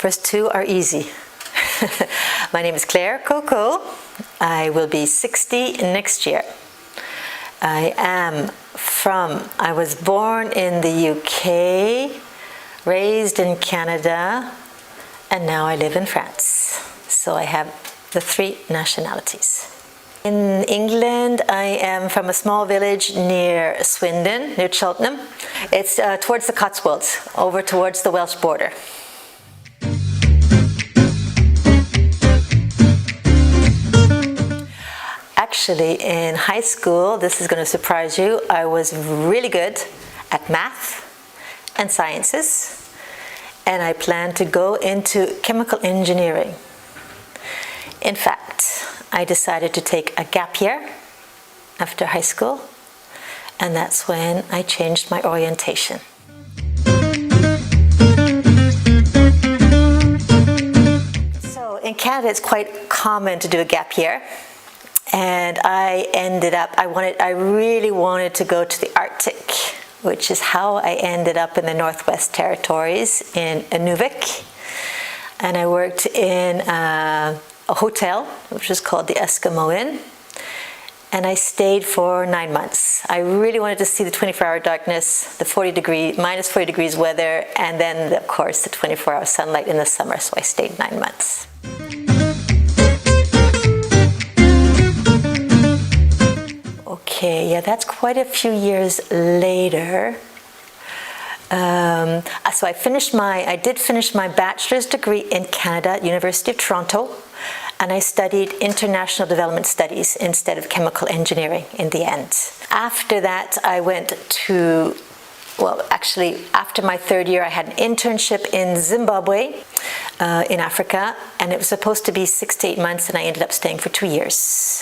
first two are easy. My name is Clare Cocault. I will be 60 next year. I was born in the UK, raised in Canada, and now I live in France. So I have the three nationalities. In England, I am from a small village near Swindon, near Cheltenham. It's towards the Cotswolds, over towards the Welsh border. Actually, in high school, this is going to surprise you, I was really good at math and sciences, and I planned to go into chemical engineering. In fact, I decided to take a gap year after high school, and that's when I changed my orientation. So in Canada, it's quite common to do a gap year. And I really wanted to go to the Arctic, which is how I ended up in the Northwest Territories in Nunavik. And I worked in a hotel, which is called the Eskimo Inn. And I stayed for 9 months. I really wanted to see the 24-hour darkness, the minus 40 degrees weather, and then, of course, the 24-hour sunlight in the summer. So I stayed 9 months. Okay, yeah, that's quite a few years later. So I did finish my bachelor's degree in Canada at University of Toronto, and I studied international development studies instead of chemical engineering in the end. After that, I went to, after my third year, I had an internship in Zimbabwe, in Africa, and it was supposed to be 6 to 8 months, and I ended up staying for 2 years.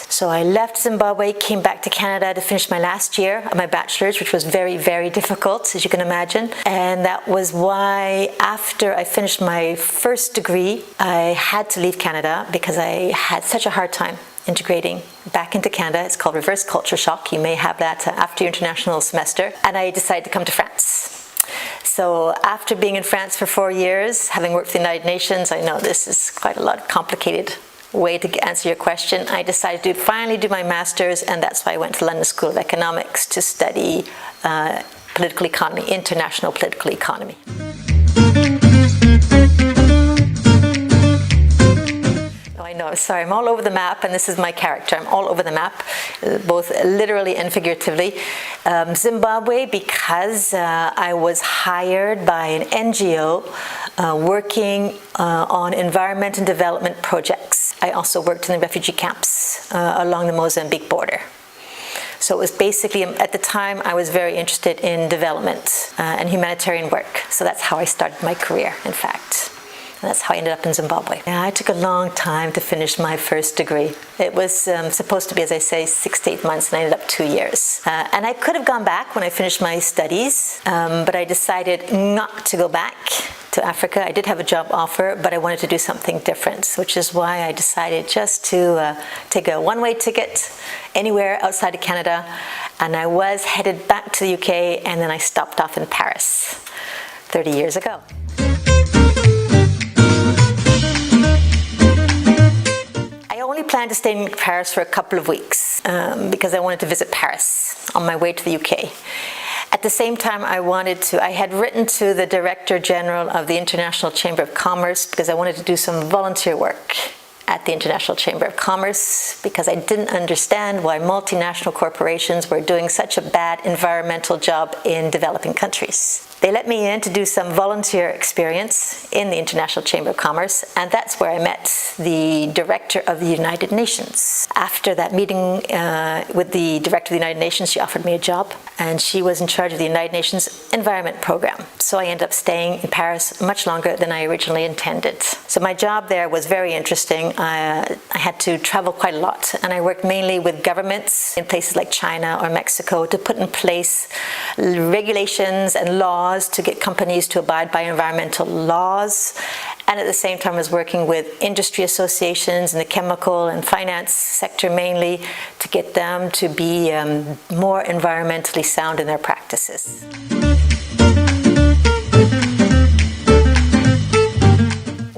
So I left Zimbabwe, came back to Canada to finish my last year of my bachelor's, which was very, very difficult, as you can imagine. And that was why after I finished my first degree, I had to leave Canada because I had such a hard time integrating back into Canada. It's called reverse culture shock. You may have that after your international semester. And I decided to come to France. So after being in France for 4 years, having worked for the United Nations, I know this is quite a lot complicated way to answer your question. I decided to finally do my master's, and that's why I went to London School of Economics to study political economy, international political economy. I know, sorry, I'm all over the map, and this is my character. I'm all over the map, both literally and figuratively. Zimbabwe, because I was hired by an NGO working on environment and development projects. I also worked in the refugee camps along the Mozambique border. So it was basically, at the time, I was very interested in development and humanitarian work. So that's how I started my career, in fact. And that's how I ended up in Zimbabwe. Yeah, it took a long time to finish my first degree. It was supposed to be, as I say, 6 to 8 months, and I ended up 2 years. And I could have gone back when I finished my studies, but I decided not to go back to Africa. I did have a job offer, but I wanted to do something different, which is why I decided just to take a one-way ticket anywhere outside of Canada. And I was headed back to the UK, and then I stopped off in Paris 30 years ago. I only planned to stay in Paris for a couple of weeks because I wanted to visit Paris on my way to the UK. At the same time, I had written to the Director General of the International Chamber of Commerce because I wanted to do some volunteer work at the International Chamber of Commerce because I didn't understand why multinational corporations were doing such a bad environmental job in developing countries. They let me in to do some volunteer experience in the International Chamber of Commerce, and that's where I met the Director of the United Nations. After that meeting with the Director of the United Nations, she offered me a job, and she was in charge of the United Nations Environment Program. So I ended up staying in Paris much longer than I originally intended. So my job there was very interesting. I had to travel quite a lot, and I worked mainly with governments in places like China or Mexico to put in place regulations and laws to get companies to abide by environmental laws. And at the same time, I was working with industry associations in the chemical and finance sector mainly to get them to be more environmentally sound in their practices.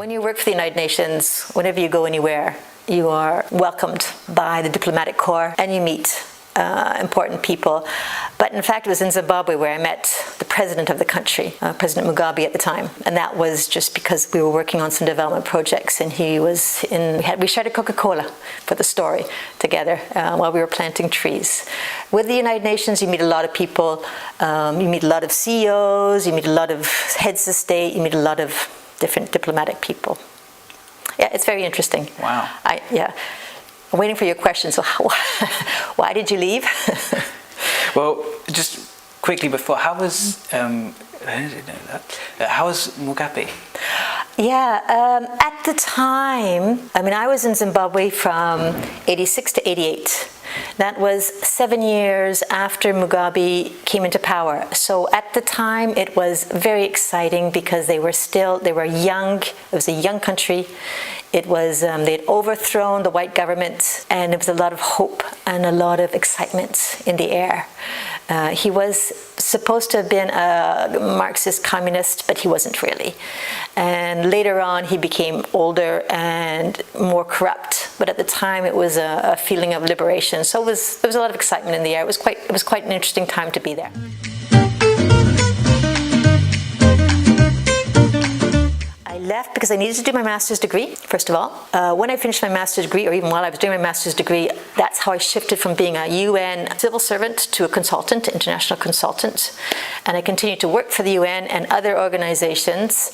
When you work for the United Nations, whenever you go anywhere, you are welcomed by the diplomatic corps and you meet important people. But in fact, it was in Zimbabwe where I met the president of the country, President Mugabe at the time. And that was just because we were working on some development projects and he was we shared a Coca-Cola for the story together while we were planting trees. With the United Nations, you meet a lot of people. You meet a lot of CEOs, you meet a lot of heads of state, you meet a lot of different diplomatic people. Yeah, it's very interesting. Wow. I'm waiting for your question. So why did you leave? Well, just quickly before, how was Mugabe? Yeah, at the time, I was in Zimbabwe from 86 to 88. That was 7 years after Mugabe came into power. So at the time, it was very exciting because they were young. It was a young country. It was, they'd overthrown the white government, and there was a lot of hope and a lot of excitement in the air. He was supposed to have been a Marxist communist, but he wasn't really. And later on, he became older and more corrupt. But at the time, it was a feeling of liberation. So there was a lot of excitement in the air. It was quite an interesting time to be there. I left because I needed to do my master's degree, first of all. When I finished my master's degree, or even while I was doing my master's degree, that's how I shifted from being a UN civil servant to a consultant, international consultant. And I continued to work for the UN and other organizations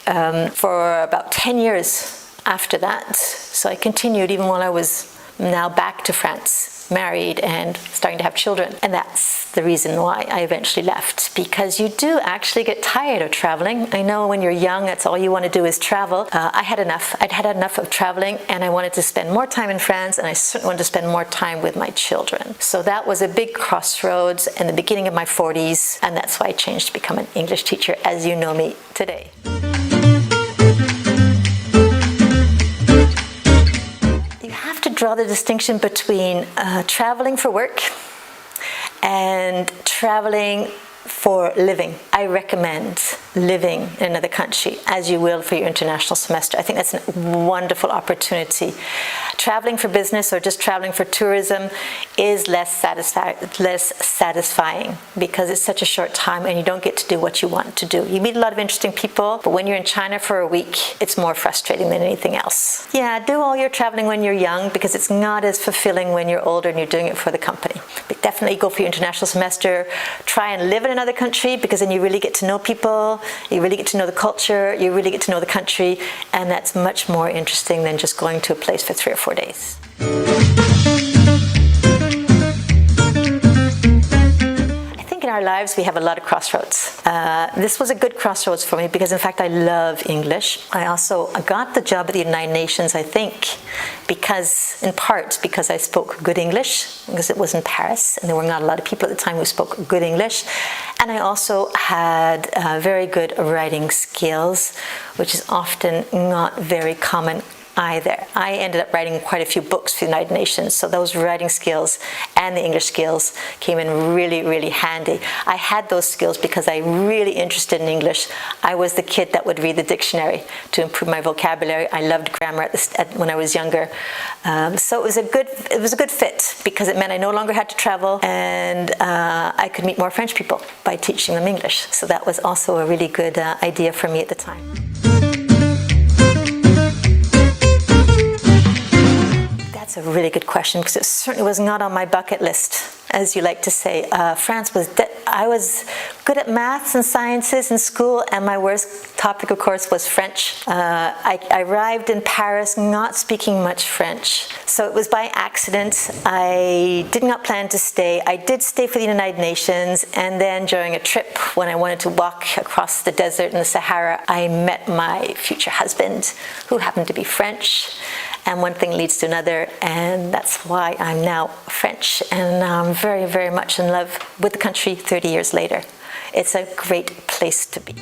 for about 10 years after that. So I continued even while I was now back to France, married and starting to have children. And that's the reason why I eventually left, because you do actually get tired of traveling. I know when you're young, that's all you want to do is travel. I had enough. I'd had enough of traveling, and I wanted to spend more time in France, and I certainly wanted to spend more time with my children. So that was a big crossroads in the beginning of my 40s, and that's why I changed to become an English teacher as you know me today. Draw the distinction between traveling for work and traveling for living. I recommend living in another country, as you will for your international semester. I think that's a wonderful opportunity. Traveling for business or just traveling for tourism is less satisfying because it's such a short time and you don't get to do what you want to do. You meet a lot of interesting people, but when you're in China for a week, it's more frustrating than anything else. Yeah, do all your traveling when you're young because it's not as fulfilling when you're older and you're doing it for the company. But definitely go for your international semester. Try and live in another country because then you really get to know people, you really get to know the culture, you really get to know the country, and that's much more interesting than just going to a place for 3 or 4 days. I think in our lives we have a lot of crossroads. This was a good crossroads for me because in fact I love English. I also got the job at the United Nations, I think, in part because I spoke good English, because it was in Paris and there were not a lot of people at the time who spoke good English. And I also had very good writing skills, which is often not very common either. I ended up writing quite a few books for the United Nations, so those writing skills and the English skills came in really, really handy. I had those skills because I really interested in English. I was the kid that would read the dictionary to improve my vocabulary. I loved grammar when I was younger. So it was a good fit because it meant I no longer had to travel and I could meet more French people by teaching them English. So that was also a really good idea for me at the time. That's a really good question because it certainly was not on my bucket list, as you like to say. France I was good at maths and sciences in school, and my worst topic, of course, was French. I arrived in Paris not speaking much French, so it was by accident. I did not plan to stay. I did stay for the United Nations, and then during a trip when I wanted to walk across the desert in the Sahara, I met my future husband, who happened to be French. And one thing leads to another, and that's why I'm now French, and I'm very, very much in love with the country 30 years later. It's a great place to be.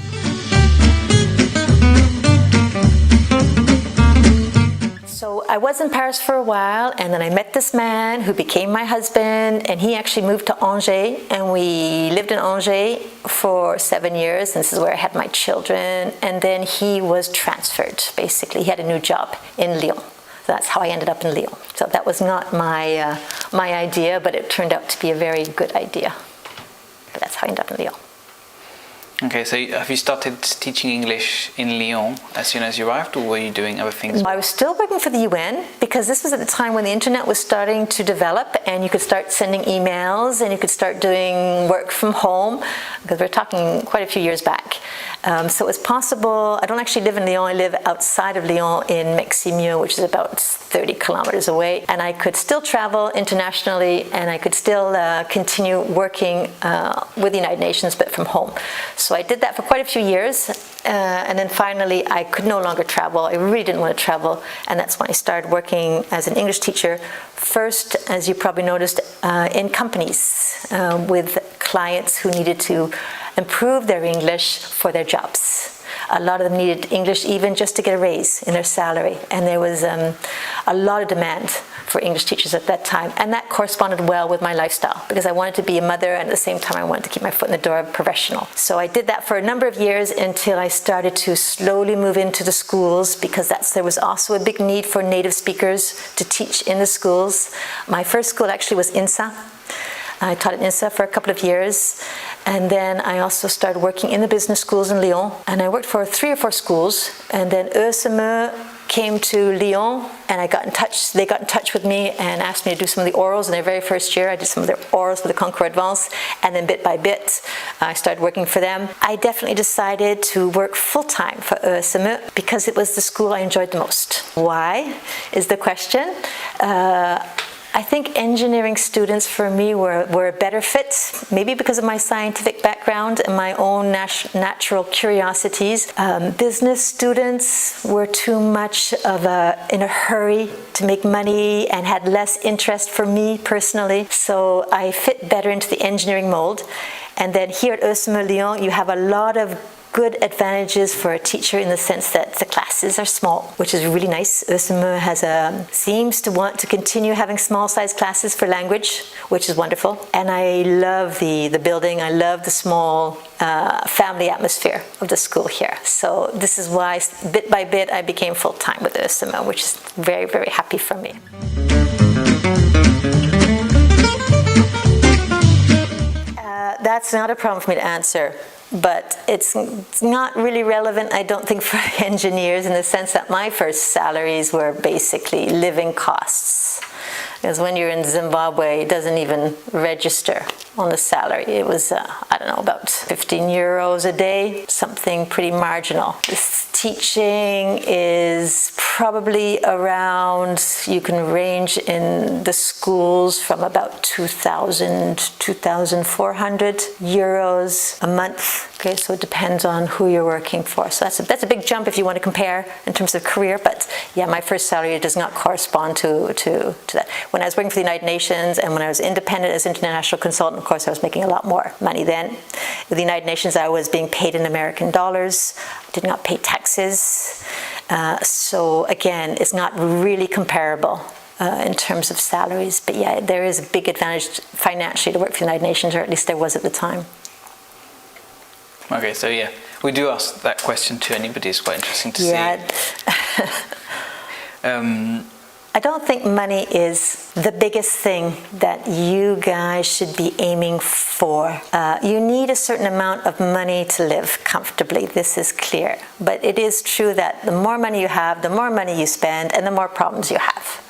So I was in Paris for a while, and then I met this man who became my husband, and he actually moved to Angers, and we lived in Angers for 7 years, and this is where I had my children, and then he was transferred, basically. He had a new job in Lyon. So that's how I ended up in Lyon. So that was not my idea, but it turned out to be a very good idea. But that's how I ended up in Lyon. Okay, so have you started teaching English in Lyon as soon as you arrived, or were you doing other things? I was still working for the UN, because this was at the time when the internet was starting to develop, and you could start sending emails, and you could start doing work from home, because we're talking quite a few years back. So it was possible. I don't actually live in Lyon. I live outside of Lyon in Meximieux, which is about 30 kilometers away. And I could still travel internationally, and I could still continue working with the United Nations, but from home. So I did that for quite a few years. And then finally, I could no longer travel. I really didn't want to travel. And that's when I started working as an English teacher. First, as you probably noticed, in companies with clients who needed to improve their English for their jobs. A lot of them needed English even just to get a raise in their salary. And there was a lot of demand for English teachers at that time. And that corresponded well with my lifestyle, because I wanted to be a mother, and at the same time I wanted to keep my foot in the door of professional. So I did that for a number of years until I started to slowly move into the schools, because there was also a big need for native speakers to teach in the schools. My first school actually was INSA. I taught at INSA for a couple of years, and then I also started working in the business schools in Lyon, and I worked for 3 or 4 schools, and then Esmedia came to Lyon, and they got in touch with me and asked me to do some of the orals in their very first year. I did some of their orals for the Concours Advanced, and then bit by bit I started working for them. I definitely decided to work full-time for Esmedia because it was the school I enjoyed the most. Why is the question. I think engineering students for me were a better fit, maybe because of my scientific background and my own natural curiosities. Business students were too much in a hurry to make money and had less interest for me personally. So I fit better into the engineering mold. And then here at Esmedia Lyon, you have a lot of good advantages for a teacher in the sense that the classes are small, which is really nice. Esmedia seems to want to continue having small-sized classes for language, which is wonderful. And I love the building. I love the small family atmosphere of the school here. So this is why, bit by bit, I became full-time with Esmedia, which is very, very happy for me. That's not a problem for me to answer. But it's not really relevant, I don't think, for engineers, in the sense that my first salaries were basically living costs. Because when you're in Zimbabwe, it doesn't even register on the salary. It was, I don't know, about 15 euros a day, something pretty marginal. This teaching is probably around, you can range in the schools from about 2,000, 2,400 euros a month. Okay, so it depends on who you're working for. So that's a big jump if you want to compare in terms of career. But yeah, my first salary does not correspond to that. When I was working for the United Nations and when I was independent as international consultant, of course, I was making a lot more money then. With the United Nations, I was being paid in American dollars. I did not pay taxes. So again, it's not really comparable in terms of salaries. But yeah, there is a big advantage financially to work for the United Nations, or at least there was at the time. Okay, so yeah, we do ask that question to anybody. It's quite interesting to see. I don't think money is the biggest thing that you guys should be aiming for. You need a certain amount of money to live comfortably, this is clear. But it is true that the more money you have, the more money you spend, and the more problems you have.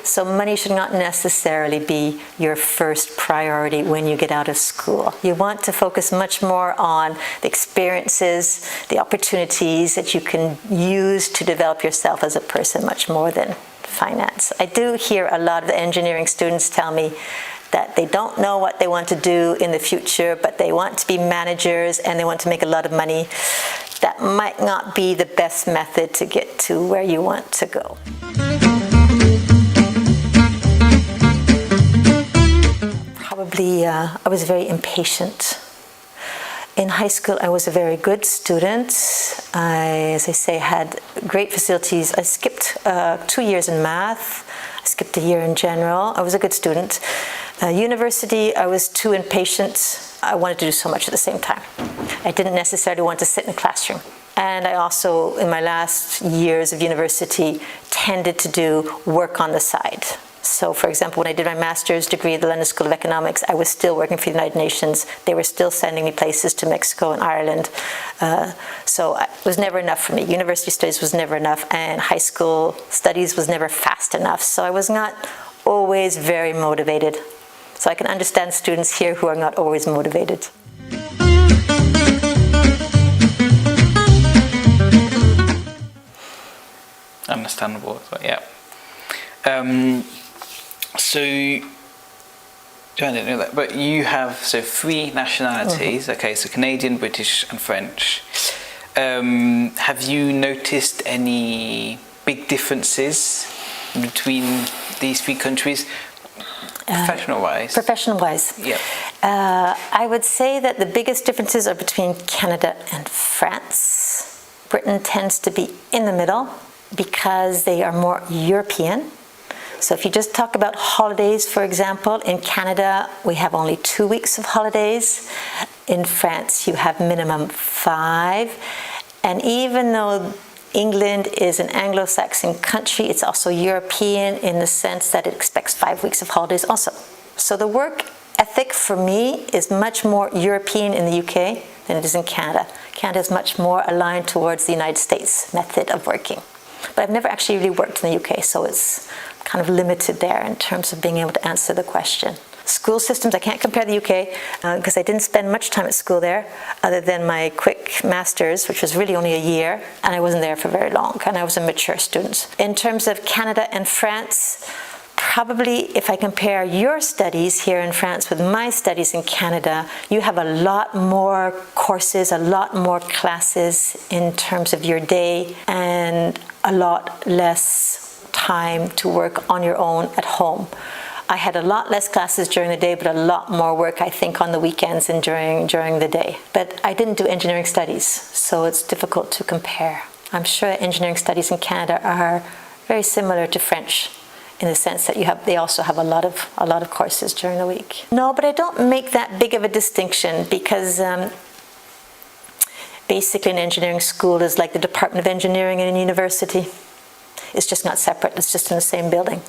So money should not necessarily be your first priority when you get out of school. You want to focus much more on the experiences, the opportunities that you can use to develop yourself as a person, much more than finance. I do hear a lot of the engineering students tell me that they don't know what they want to do in the future, but they want to be managers and they want to make a lot of money. That might not be the best method to get to where you want to go. Probably I was very impatient. In high school, I was a very good student. As I say, had great facilities. I skipped 2 years in math. I skipped a year in general. I was a good student. University, I was too impatient. I wanted to do so much at the same time. I didn't necessarily want to sit in a classroom. And I also, in my last years of university, tended to do work on the side. So, for example, when I did my master's degree at the London School of Economics, I was still working for the United Nations. They were still sending me places to Mexico and Ireland. So it was never enough for me. University studies was never enough, and high school studies was never fast enough. So I was not always very motivated. So I can understand students here who are not always motivated. Understandable, but yeah. So, I didn't know that, but you have 3 nationalities. Okay, so Canadian, British, and French. Have you noticed any big differences between these 3 countries, professional-wise? Professional-wise, yeah. I would say that the biggest differences are between Canada and France. Britain tends to be in the middle because they are more European. So if you just talk about holidays, for example, in Canada, we have only 2 weeks of holidays. In France, you have minimum 5. And even though England is an Anglo-Saxon country, it's also European in the sense that it expects 5 weeks of holidays also. So the work ethic for me is much more European in the UK than it is in Canada. Canada is much more aligned towards the United States method of working. But I've never actually really worked in the UK, so it's kind of limited there in terms of being able to answer the question. School systems, I can't compare the UK because I didn't spend much time at school there other than my quick master's, which was really only a year, and I wasn't there for very long, and I was a mature student. In terms of Canada and France, probably if I compare your studies here in France with my studies in Canada, you have a lot more courses, a lot more classes in terms of your day, and a lot less time to work on your own at home. I had a lot less classes during the day, but a lot more work, I think, on the weekends and during the day. But I didn't do engineering studies, so it's difficult to compare. I'm sure engineering studies in Canada are very similar to French in the sense that they also have a lot of courses during the week. No, but I don't make that big of a distinction because basically an engineering school is like the Department of Engineering in a university. It's just not separate, it's just in the same building.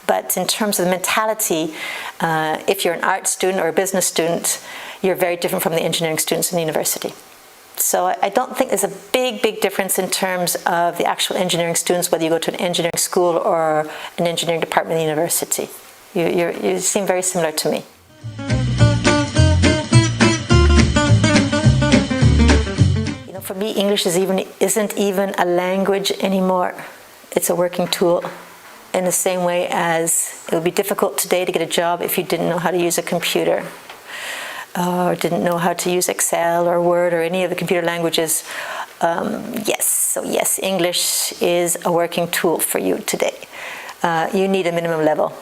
But in terms of the mentality, if you're an art student or a business student, you're very different from the engineering students in the university. So I don't think there's a big difference in terms of the actual engineering students, whether you go to an engineering school or an engineering department in the university. You seem very similar to me. You know, for me, English isn't even a language anymore. It's a working tool. In the same way as it would be difficult today to get a job if you didn't know how to use a computer or didn't know how to use Excel or Word or any of the computer languages. Yes, English is a working tool for you today. You need a minimum level,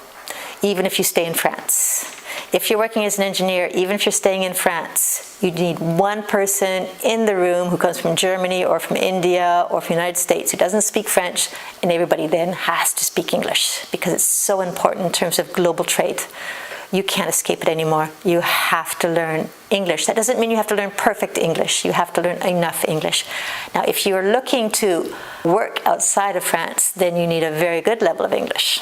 even if you stay in France. If you're working as an engineer, even if you're staying in France, you need one person in the room who comes from Germany or from India or from the United States who doesn't speak French, and everybody then has to speak English because it's so important in terms of global trade. You can't escape it anymore. You have to learn English. That doesn't mean you have to learn perfect English. You have to learn enough English. Now, if you're looking to work outside of France, then you need a very good level of English.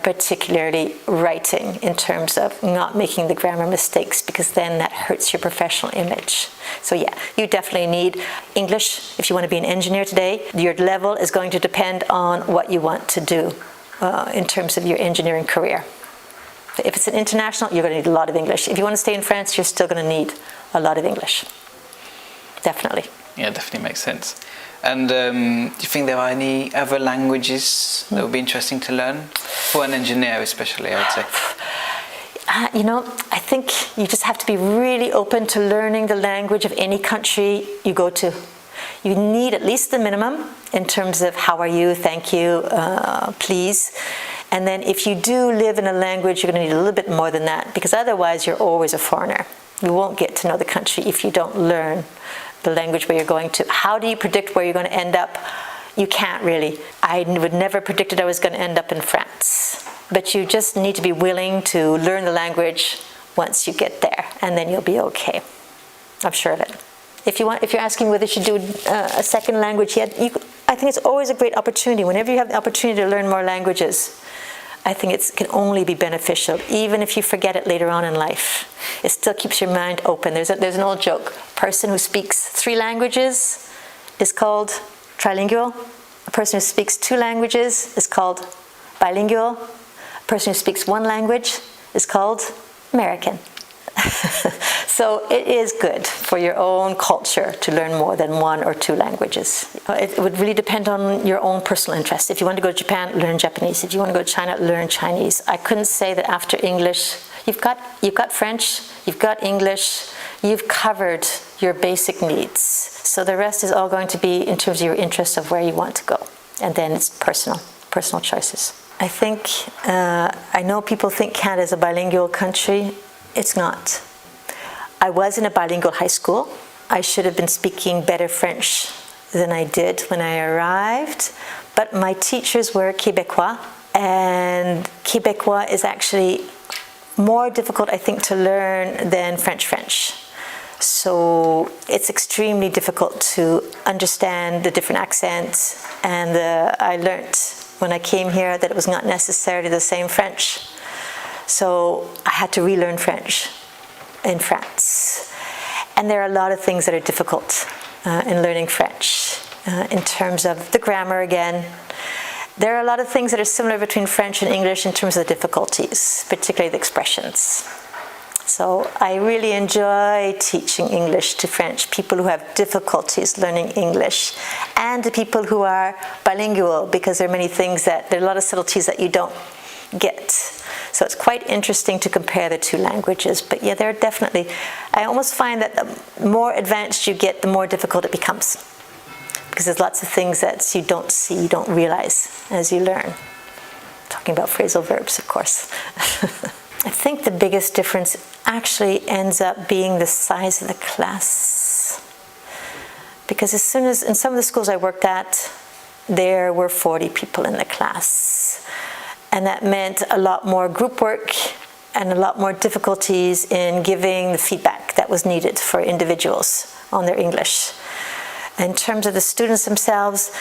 Particularly writing, in terms of not making the grammar mistakes, because then that hurts your professional image. So yeah, you definitely need English if you want to be an engineer today. Your level is going to depend on what you want to do in terms of your engineering career. If it's an international, you're going to need a lot of English. If you want to stay in France, you're still going to need a lot of English. Definitely. Yeah, definitely makes sense. And do you think there are any other languages that would be interesting to learn? For an engineer especially, I would say. I think you just have to be really open to learning the language of any country you go to. You need at least the minimum in terms of how are you, thank you, please. And then if you do live in a language, you're going to need a little bit more than that, because otherwise you're always a foreigner. You won't get to know the country if you don't learn the language where you're going to. How do you predict where you're going to end up? You can't really. I would never predicted I was going to end up in France. But you just need to be willing to learn the language once you get there, and then you'll be okay. I'm sure of it. If you're asking whether you should do a second language yet, I think it's always a great opportunity. Whenever you have the opportunity to learn more languages, I think it can only be beneficial, even if you forget it later on in life. It still keeps your mind open. There's an old joke. A person who speaks 3 languages is called trilingual. A person who speaks 2 languages is called bilingual. A person who speaks 1 language is called American. So it is good for your own culture to learn more than 1 or 2 languages. It would really depend on your own personal interest. If you want to go to Japan, learn Japanese. If you want to go to China, learn Chinese. I couldn't say that after English, you've got French, you've got English, you've covered your basic needs. So the rest is all going to be in terms of your interest of where you want to go. And then it's personal choices. I think, I know people think Canada is a bilingual country. It's not. I was in a bilingual high school. I should have been speaking better French than I did when I arrived, but my teachers were Québécois, and Québécois is actually more difficult, I think, to learn than French. So it's extremely difficult to understand the different accents, and I learned when I came here that it was not necessarily the same French. So I had to relearn French in France. And there are a lot of things that are difficult in learning French. In terms of the grammar again. There are a lot of things that are similar between French and English in terms of the difficulties, particularly the expressions. So I really enjoy teaching English to French people who have difficulties learning English, and to people who are bilingual, because there are many things there are a lot of subtleties that you don't get. So it's quite interesting to compare the 2 languages. But yeah, there are definitely, I almost find that the more advanced you get, the more difficult it becomes. Because there's lots of things that you don't see, you don't realize as you learn. Talking about phrasal verbs, of course. I think the biggest difference actually ends up being the size of the class. Because as soon as, in some of the schools I worked at, there were 40 people in the class. And that meant a lot more group work and a lot more difficulties in giving the feedback that was needed for individuals on their English. In terms of the students themselves,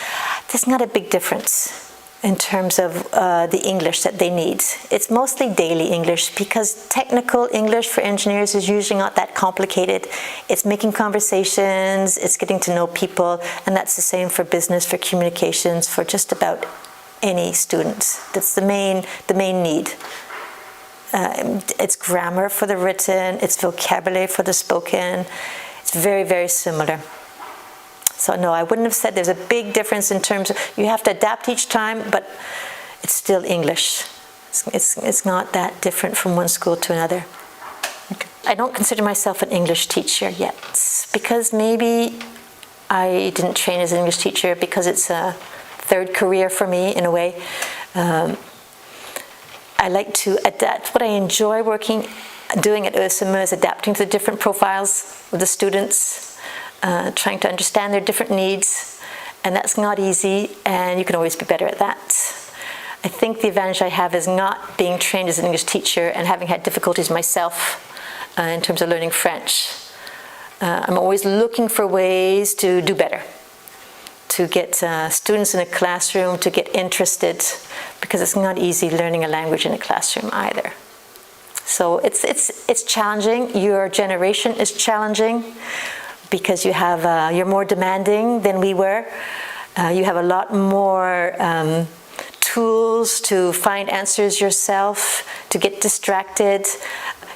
there's not a big difference in terms of the English that they need. It's mostly daily English, because technical English for engineers is usually not that complicated. It's making conversations, it's getting to know people, and that's the same for business, for communications, for just about any student. That's the main need. It's grammar for the written, it's vocabulary for the spoken. It's very, very similar. So no, I wouldn't have said there's a big difference in terms of, you have to adapt each time, but it's still English. It's not that different from one school to another. Okay. I don't consider myself an English teacher yet, because maybe I didn't train as an English teacher, because it's a 3rd career for me in a way. I like to adapt. What I enjoy doing at Nous, sommes is adapting to the different profiles of the students, trying to understand their different needs, and that's not easy, and you can always be better at that. I think the advantage I have is not being trained as an English teacher and having had difficulties myself in terms of learning French. I'm always looking for ways to do better, to get students in a classroom to get interested, because it's not easy learning a language in a classroom either. So it's challenging. Your generation is challenging, because you're more demanding than we were. You have a lot more tools to find answers yourself, to get distracted.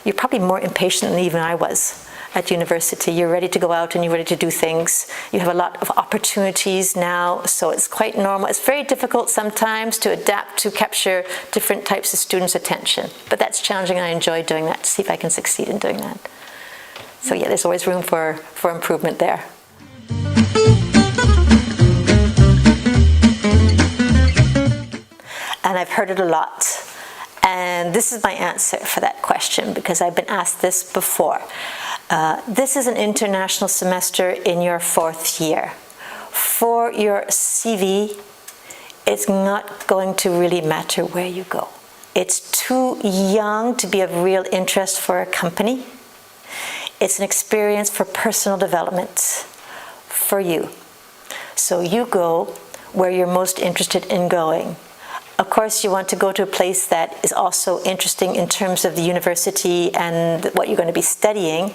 You're probably more impatient than even I was at university. You're ready to go out and you're ready to do things. You have a lot of opportunities now, so it's quite normal. It's very difficult sometimes to adapt to capture different types of students' attention, but that's challenging, and I enjoy doing that, to see if I can succeed in doing that. So yeah, there's always room for improvement there. And I've heard it a lot. And this is my answer for that question, because I've been asked this before. This is an international semester in your 4th year. For your CV, it's not going to really matter where you go. It's too young to be of real interest for a company. It's an experience for personal development for you. So you go where you're most interested in going. Of course, you want to go to a place that is also interesting in terms of the university and what you're going to be studying,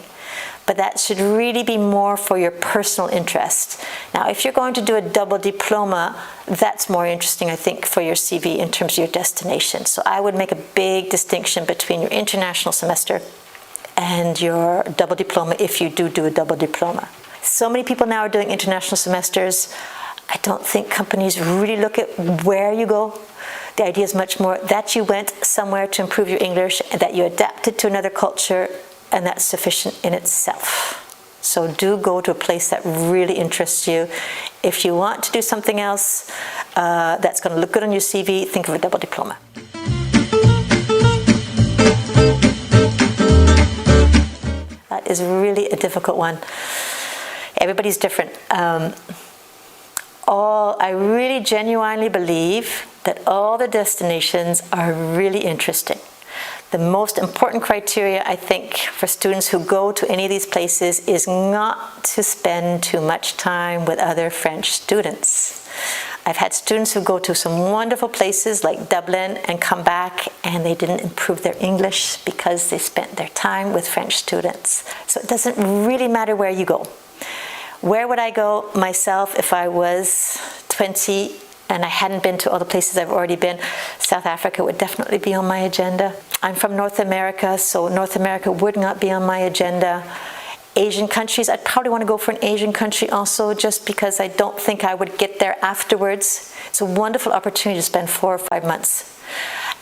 but that should really be more for your personal interest. Now, if you're going to do a double diploma, that's more interesting, I think, for your CV in terms of your destination. So I would make a big distinction between your international semester and your double diploma if you do a double diploma. So many people now are doing international semesters. I don't think companies really look at where you go. The idea is much more that you went somewhere to improve your English and that you adapted to another culture, and that's sufficient in itself. So do go to a place that really interests you. If you want to do something else that's going to look good on your CV, think of a double diploma. That is really a difficult one. Everybody's different. I really genuinely believe that all the destinations are really interesting. The most important criteria, I think, for students who go to any of these places is not to spend too much time with other French students. I've had students who go to some wonderful places like Dublin and come back and they didn't improve their English because they spent their time with French students. So it doesn't really matter where you go. Where would I go myself if I was 20 and I hadn't been to all the places I've already been? South Africa would definitely be on my agenda. I'm from North America, so North America would not be on my agenda. Asian countries, I'd probably want to go for an Asian country also, just because I don't think I would get there afterwards. It's a wonderful opportunity to spend 4 or 5 months.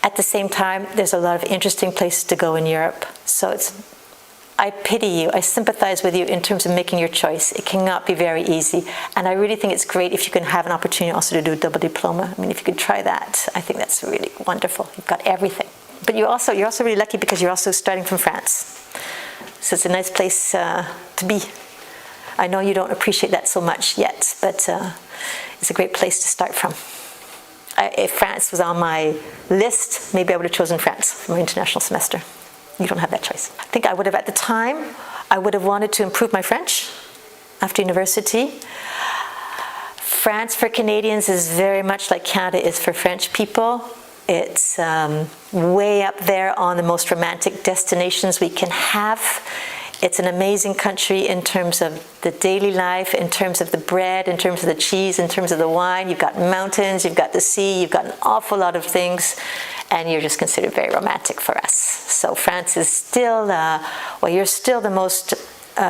At the same time, there's a lot of interesting places to go in Europe. So I pity you, I sympathize with you in terms of making your choice. It cannot be very easy. And I really think it's great if you can have an opportunity also to do a double diploma. I mean, if you could try that, I think that's really wonderful. You've got everything. But you're also really lucky because you're also starting from France. So it's a nice place to be. I know you don't appreciate that so much yet, but it's a great place to start from. If France was on my list, maybe I would have chosen France for my international semester. You don't have that choice. I think I would have, at the time, I would have wanted to improve my French after university. France for Canadians is very much like Canada is for French people. It's way up there on the most romantic destinations we can have. It's an amazing country in terms of the daily life, in terms of the bread, in terms of the cheese, in terms of the wine. You've got mountains, you've got the sea, you've got an awful lot of things, and you're just considered very romantic for us. So France is still, you're still the most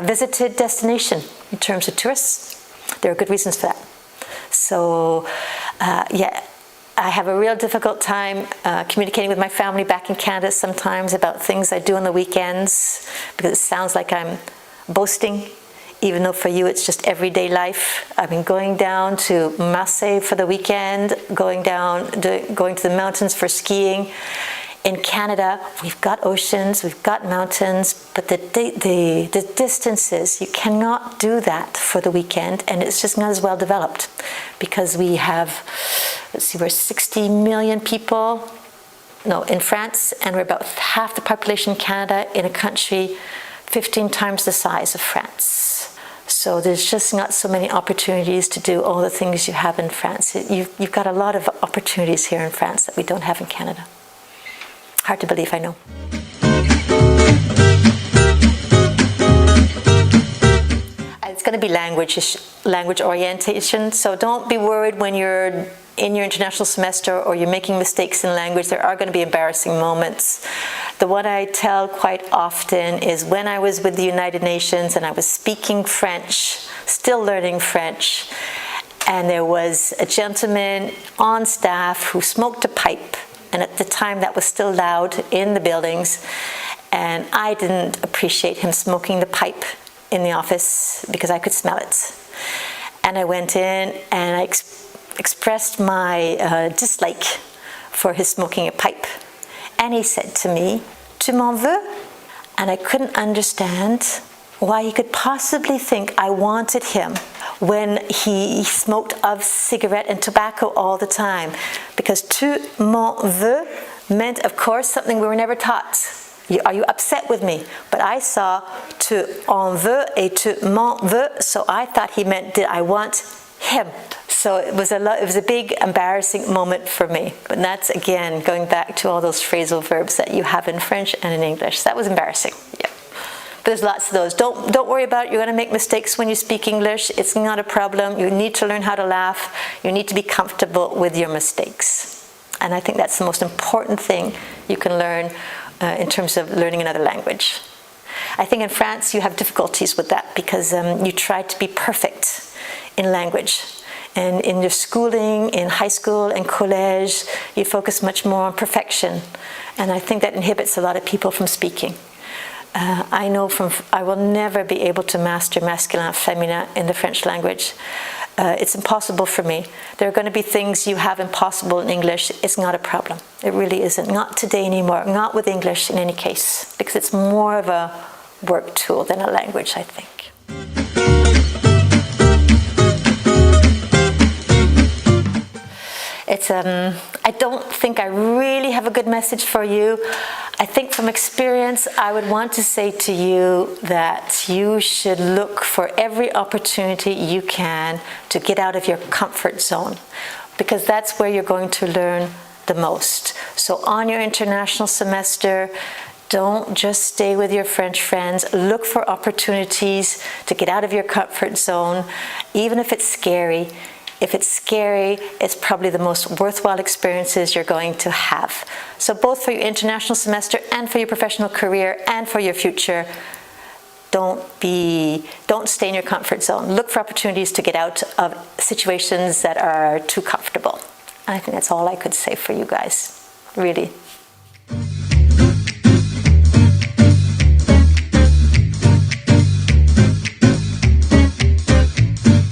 visited destination in terms of tourists. There are good reasons for that. So, I have a real difficult time communicating with my family back in Canada sometimes about things I do on the weekends, because it sounds like I'm boasting, even though for you it's just everyday life. I've been going down to Marseille for the weekend, going to the mountains for skiing. In Canada, we've got oceans, we've got mountains, but the distances, you cannot do that for the weekend, and it's just not as well developed because we have, we're 60 million people in France, and we're about half the population in Canada in a country 15 times the size of France. So there's just not so many opportunities to do all the things you have in France. You've got a lot of opportunities here in France that we don't have in Canada. Hard to believe, I know. It's going to be language orientation, so don't be worried when you're in your international semester or you're making mistakes in language. There are going to be embarrassing moments. The one I tell quite often is when I was with the United Nations and I was speaking French, still learning French, and there was a gentleman on staff who smoked a pipe. And at the time that was still loud in the buildings, and I didn't appreciate him smoking the pipe in the office because I could smell it. And I went in and I expressed my dislike for his smoking a pipe. and he said to me, "Tu m'en veux?" And I couldn't understand why he could possibly think I wanted him when he smoked of cigarette and tobacco all the time. Because "tu m'en veux" meant, of course, something we were never taught. Are you upset with me? But I saw "tu en veux" et "tu m'en veux," so I thought he meant, did I want him? So it was a big embarrassing moment for me. But that's, again, going back to all those phrasal verbs that you have in French and in English. That was embarrassing, yeah. But there's lots of those. Don't worry about it. You're going to make mistakes when you speak English. It's not a problem. You need to learn how to laugh. You need to be comfortable with your mistakes. And I think that's the most important thing you can learn in terms of learning another language. I think in France you have difficulties with that because you try to be perfect in language. And in your schooling, in high school and college, you focus much more on perfection. And I think that inhibits a lot of people from speaking. I know I will never be able to master masculin, féminin in the French language. It's impossible for me. There are going to be things you have impossible in English. It's not a problem. It really isn't. Not today anymore. Not with English in any case. Because it's more of a work tool than a language, I think. I don't think I really have a good message for you. I think from experience, I would want to say to you that you should look for every opportunity you can to get out of your comfort zone, because that's where you're going to learn the most. So on your international semester, don't just stay with your French friends. Look for opportunities to get out of your comfort zone, even if it's scary. If it's scary, it's probably the most worthwhile experiences you're going to have. So both for your international semester and for your professional career and for your future, don't stay in your comfort zone. Look for opportunities to get out of situations that are too comfortable. And I think that's all I could say for you guys, really.